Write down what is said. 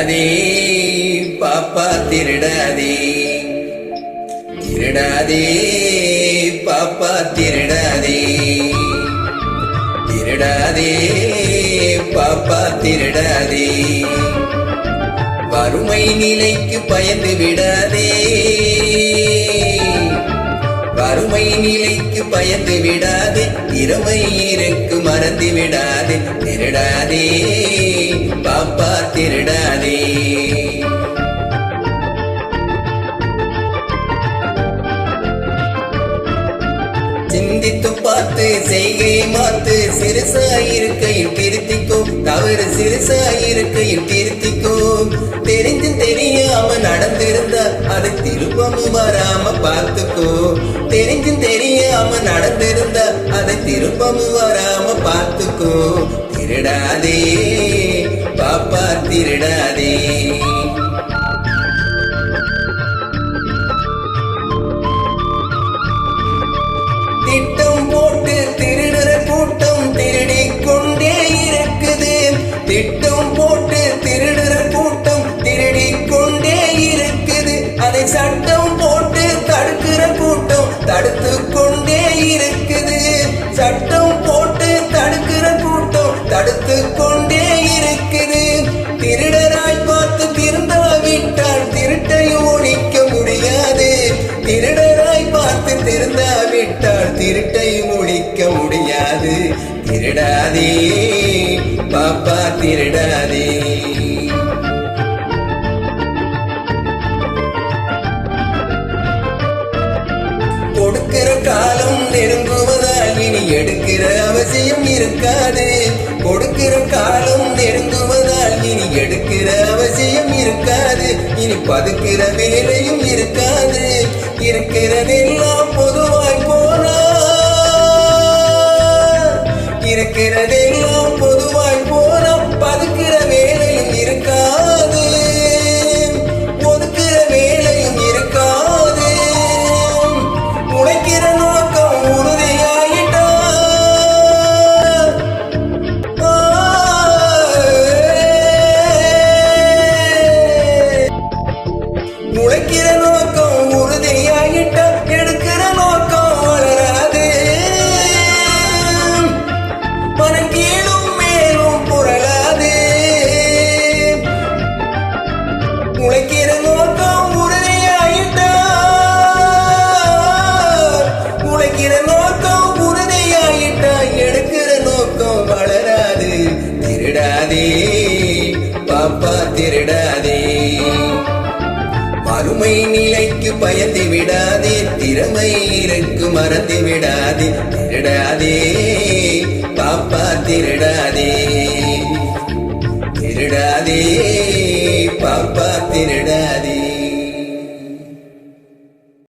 திருடாதே பாப்பா திருடாதே, திருடாதே பாப்பா திருடாதே, திருடாதே பாப்பா திருடாதே. வறுமை நிலைக்கு பயந்து விடாதே, வறுமை நிலைக்கு பயந்து விடாதே, திறமை இருக்கு மறந்து விடாதே. திருடாதே பாப்பா திருடாதே. சிந்தித்து பார்த்து செய்கை மாத்து, சிறுசாயிருக்கையில் திருத்திக்கோ, தவறு சிறுசாயிருக்கையில் திருத்திக்கோ. தெரிஞ்சு தெரியாம நடந்திருந்தா அதை திரும்பவும் வராம பார்த்துக்கோ. தெரிஞ்சு தெரியாம நடந்திருந்தா அதை திரும்பவும் வராம பார்த்துக்கோ. திருடாதே பாப்பா திருடாதே. திட்டம் போட்டு திருடுற கூட்டம் திருடிக் கொண்டே இருக்குது. திட்டம் போட்டு திருடுற கூட்டம் திருடிக் கொண்டே இருக்குது. அதை சட்டம் போட்டு தடுக்கிற கூட்டம் தடுத்து கொண்டே இருக்குது. சட்டம் போட்டு தடுக்கிற கூட்டம் தடுத்து கொண்டே இருக்குது. திருடராய் பார்த்து திருந்தாவிட்டால் திருட்டை ஒழிக்க முடியாது. திருடராய் பார்த்து திருந்தாவிட்டால் திருட்டை ஒழிக்க முடியாது. திருடாதே பாப்பா திருடாதே. கொடுக்கிற காலம் நெருங்குவதால் இனி எடுக்கிற அவசியம் இருக்காது. கொடுக்கிற காலம் நெருங்குவதால் இனி எடுக்கிற அவசியம் இருக்காது. இனி பதுக்கிற வேலையும் இருக்காது. இருக்கிறதெல்லாம் பொதுவாய் போனா, இருக்கிறதெல்லாம் பொதுவாய் போனா பதுக்கிற வேலையும் இருக்காது. ஒதுக்கிற வேலையும் இருக்காது. உழைக்கிற நோக்கம் உறுதியாயிட்டா, உழைக்கிற நோக்கம் உறுதியாயிட்டா எடுக்கிற நோக்கம் வளராது. மனம் கீழும் மேலும் புரளாது. உழைக்கிற நோக்கம் உறுதியாயிட்டா, உழைக்கிற நோக்கம் உறுதியாயிட்டா எடுக்கிற நோக்கம் வளராது. திருடாதே பாப்பா திருடாதே. வறுமை நிலைக்கு பயந்து விடாதே, திறமை இருக்கு மறந்து விடாதே. திருடாதே பாப்பா திருடாதே, திருடாதே பாப்பா